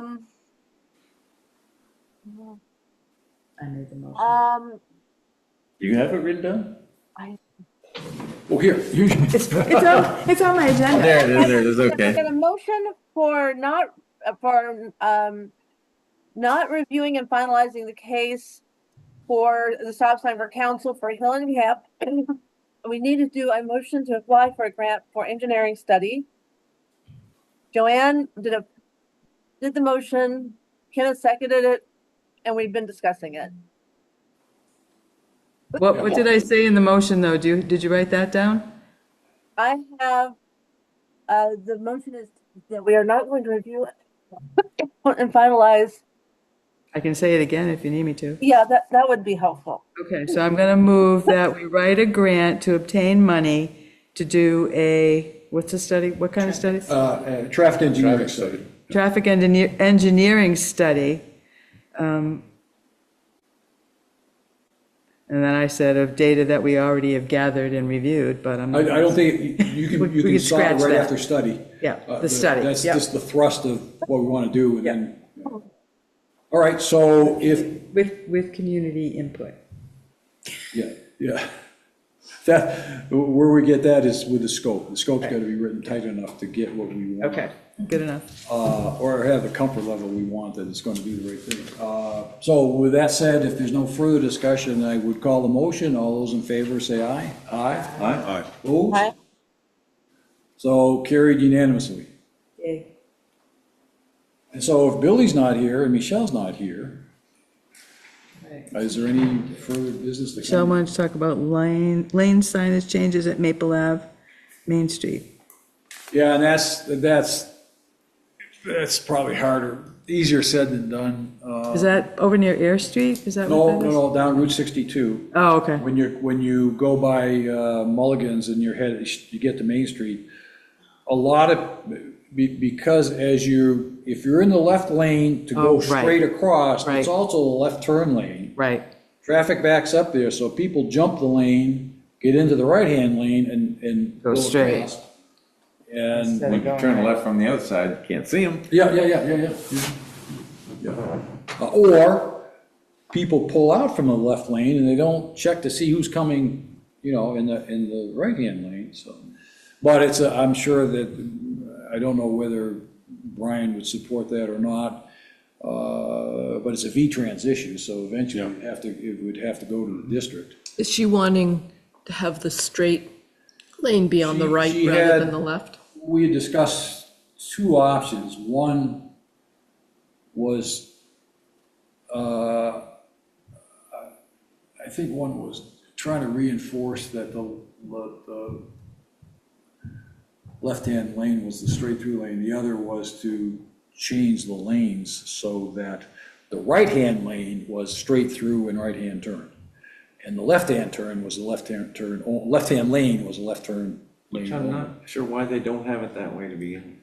made the motion. You have it written down? oh, here, you, It's on my agenda. There it is, I okay. got a motion for not reviewing and finalizing the case for the stop sign for council for Hill and Gap. We need to do a motion to apply for a grant for engineering study. Joanne did the motion, Kenneth seconded it, and we've been discussing it. What did I say in the motion, though? Did you write that down? I have, the motion is that we are not going to review and finalize. I can say it again if you need me to. Yeah, that would be helpful. Okay, so I'm going to move that we write a grant to obtain money to do what's the study? What kind of study? traffic engineering study. Traffic engineering study. And then I said of data that we already have gathered and reviewed, but I'm. I don't think, you can, We you can could stop it scratch right that. after study. Yeah, the study, That's yep. just the thrust of what we want to do, and then. All right, so if, With community input. yeah. That, where we get that is with the scope. The scope's got to be written tight enough to get what we want. Okay, good enough. Or have the comfort level we want that it's going to do the right thing. So with that said, if there's no further discussion, I would call the motion. All those in favor say aye. Aye. Aye. Opposed? Aye. So carried unanimously. Yay. And so if Billy's not here and Michelle's not here, is there any further business to Michelle come? wanted to talk about lane signage changes at Maple Ave, Main Street. Yeah, and that's probably harder, easier said than done. Is that over near Air Street? Is that what that is? No, down Route 62. Oh, okay. When you go by Mulligan's and you get to Main Street, a lot of, because if you're in the left lane to go Oh, right. straight across, Right. it's also a left turn lane. Right. Traffic backs up there, so people jump the lane, get into the right-hand lane and Go straight. across. And, Instead When you turn left from the other side, can't see them. yeah. Or people pull out from the left lane and they don't check to see who's coming, in the right-hand lane, so. But I'm sure that, I don't know whether Brian would support that or not, but it's a V-Trans issue, so eventually it would have to go to the district. Is she wanting to have the straight lane be on the right She rather had- than the left? We had discussed two options. One was, I think one was trying to reinforce that the left-hand lane was the straight-through lane. The other was to change the lanes so that the right-hand lane was straight through and right-hand turn. And the left-hand turn was the left-hand turn, left-hand lane was a left turn lane. I'm only. not sure why they don't have it that way to begin.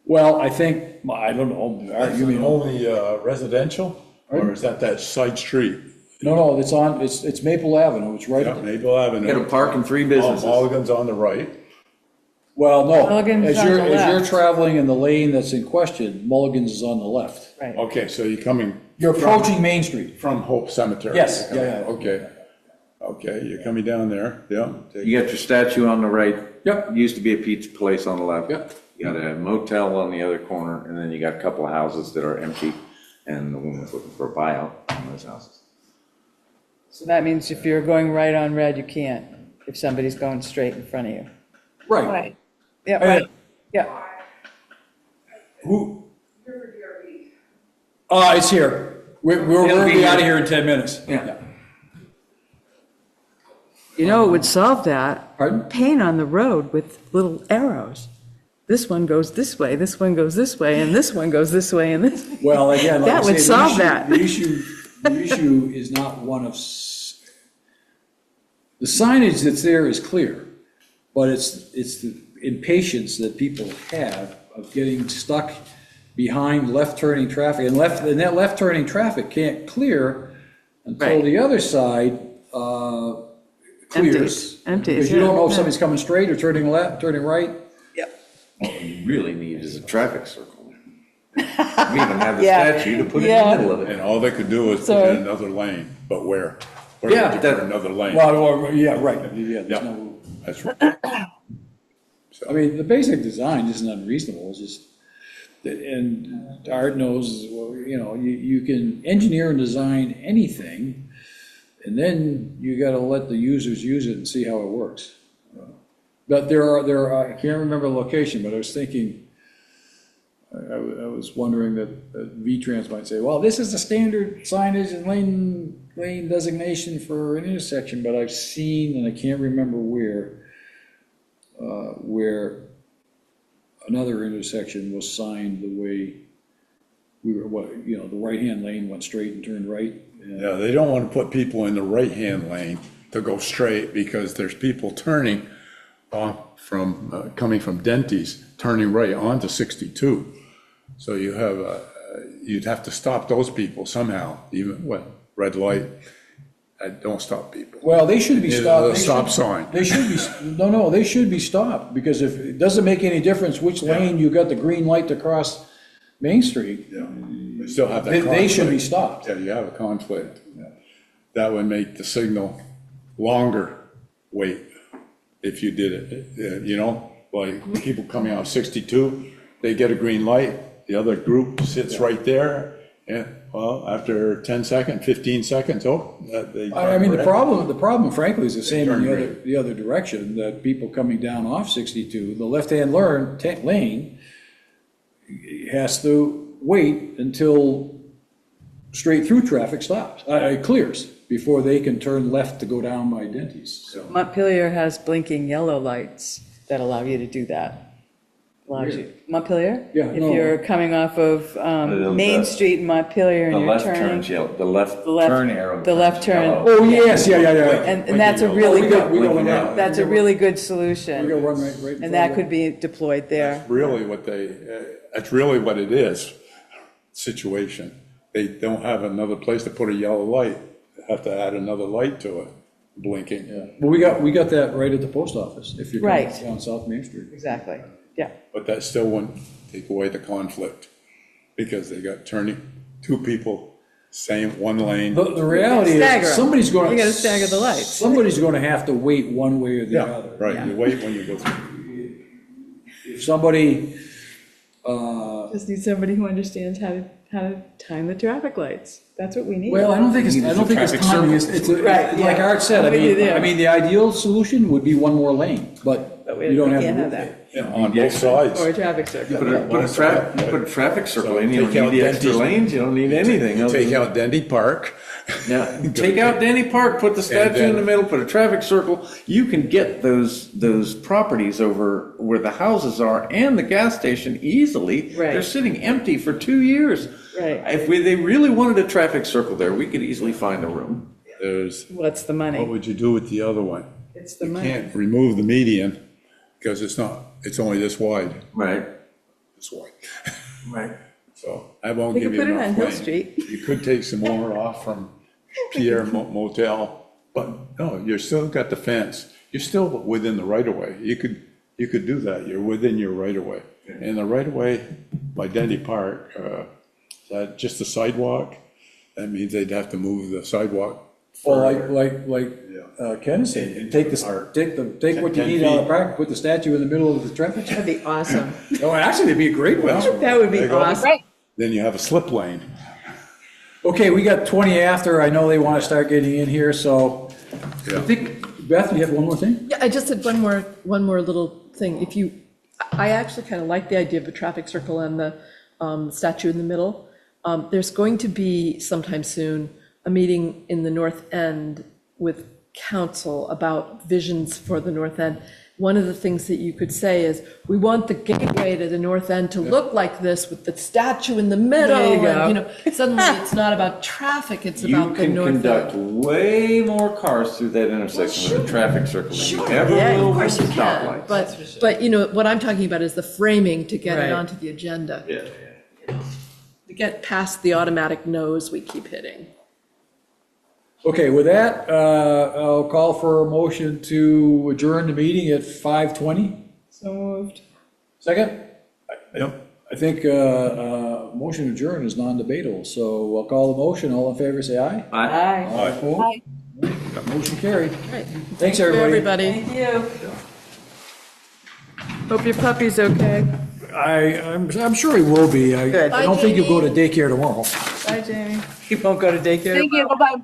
Well, I don't know, you mean, Only residential? Or is that side street? No, it's Maple Avenue, it's right, Yeah, Maple Avenue. Got a park and 3 businesses. Mulligan's on the right. well, no. Mulligan's As on you're, the as you're left. traveling in the lane that's in question, Mulligan's is on the left. Right. Okay, so you're coming. You're approaching Main Street. From Hope Cemetery. Yes, yeah. Okay. Okay, you're coming down there, yeah. You got your statue on the right. Yep. Used to be a pizza place on the left. Yep. You got a motel on the other corner, and then you got a couple of houses that are empty, and the woman's looking for a buyout on those houses. So that means if you're going right on red, you can't, if somebody's going straight in front of you. Right. Right. Yeah, right, yeah. Who? It's here. We'll be out of here in 10 minutes. Yeah. You know, it would solve that. Pardon? Paint on the road with little arrows. This one goes this way, this one goes this way, and this one goes this way, and this. Well, again, like I That would say, solve that. The issue is not one of, the signage that's there is clear, but it's the impatience that people have of getting stuck behind left-turning traffic, and that left-turning traffic can't clear until Right. the other side clears. Empties, Because you yeah, don't know if yeah. somebody's coming straight or turning left, turning right. What you really need is a traffic circle. We even have the Yeah. statue to put in Yeah. the middle of it. And all they could do is put Sorry. in another lane, but where? Where Yeah, would you that- put another lane? Well, yeah, right, yeah, there's Yeah. no. That's right. I mean, the basic design isn't unreasonable, it's just, and Art knows, well, you know, you can engineer and design anything, and then you gotta let the users use it and see how it works. But there are, I can't remember the location, but I was thinking, I was wondering that V-Trans might say, well, this is the standard signage and lane designation for an intersection, but I've seen, and I can't remember where another intersection was signed the way we were, the right-hand lane went straight and turned right. and- Yeah, they don't want to put people in the right-hand lane to go straight because there's people turning off from, coming from Denty's, turning right onto 62. So you'd have to stop those people somehow, even, red light, don't stop people. Well, they should be Yeah, stopped. the They stop should- sign. They should be, no, they should be stopped, because if, it doesn't make any difference which lane you got the green light to cross Main Street, Yeah, they still have that they should be conflict. stopped. Yeah, you have a conflict. That would make the signal longer wait if you did it, like people coming out of 62, they get a green light, the other group sits right there, and, well, after 10 seconds, 15 seconds, they. I mean, the problem frankly is the same in turn the other direction, that people coming down off 62, the left-hand lane has to wait until straight-through traffic stops, clears, before they can turn left to go down by Denty's, so. Montpelier has blinking yellow lights that allow you to do that. Allows you, Montpelier? Yeah, If no. you're coming off of Main Street in Montpelier The and you're left turning. turns yellow, the left The left- turn arrow. the left turns turn. yellow. Oh, yes, yeah. And that's a really We got good, one now. that's a really good We solution. got one right in front And that of could be deployed there. Really that's really what it is, situation. They don't have another place to put a yellow light, they have to add another light to it, blinking. Well, we got that right at the post office, if you're coming Right. down South Main Street. Exactly, yeah. But that still wouldn't take away the conflict, because they got turning, two people, same, one lane. The reality Stagger 'em. is, somebody's going. You gotta stagger the lights. Somebody's going to have to wait one way or the Yeah, other. right, you wait when you go through. If somebody, Just need somebody who understands how to time the traffic lights. That's what we need. well, I don't think it's traffic timing, it's, Right, like yeah. Art said, I'm with you there. I mean, the ideal solution would be one more lane, but But we you don't have can't to. have that. On both sides. Or a traffic circle. Put a traffic circle in, you Take don't out need the extra Denty's- lanes, you don't need anything. other Take than- out Dendy Park. Yeah, take out Denny Park, put the statue in the middle, put a traffic circle. You can get those properties over where the houses are and the gas station easily. Right. They're sitting empty for 2 years. Right. If they really wanted a traffic circle there, we could easily find a room. There's, What's the what money? would you do with the other one? It's the You money. can't remove the median, because it's only this wide, Right. this wide. Right. So I won't We give could you put it enough on Hill lane. Street. You could take some more off from Pierre Motel, but no, you're still got the fence. You're still within the right of way. You could do that. You're within your right of way. And the right of way by Denny Park, is that just a sidewalk? That means they'd have to move the sidewalk. Well, further. Ken is saying, take what you 10 need out of the feet. park, put the statue in the middle of the traffic. That'd be awesome. Oh, actually, it'd be a great one. That would There be you go. awesome. Right. Then you have a slip lane. Okay, we got 20 after. I know they want to start getting in here, so I Yeah. think, Beth, you have one more thing? Yeah, I just had one more little thing. If you, I actually kind of like the idea of a traffic circle and the statue in the middle. There's going to be sometime soon a meeting in the North End with council about visions for the North End. One of the things that you could say is, we want the gateway to the North End to look like this with the statue in the middle. There you go. And, suddenly it's not about traffic, it's You about the can North conduct End. way more cars through that intersection with a traffic circle than you ever Yeah, will of course you with can, stoplights. but what I'm talking about is the framing to get Right. it onto the agenda. Yeah. To get past the automatic no's we keep hitting. Okay, with that, I'll call for a motion to adjourn the meeting at 5:20. So moved. Second? Yep. I think motion adjourn is non-debatable, so I'll call the motion. All in favor, say aye. Aye. All opposed? Aye. Got motion carried. Right. Thanks, For everybody. everybody. Thank you. Hope your puppy's okay. I'm sure he will be. Good. I don't think he'll go to daycare tomorrow. Bye, Jamie. He won't go to daycare. Thank you, bye-bye.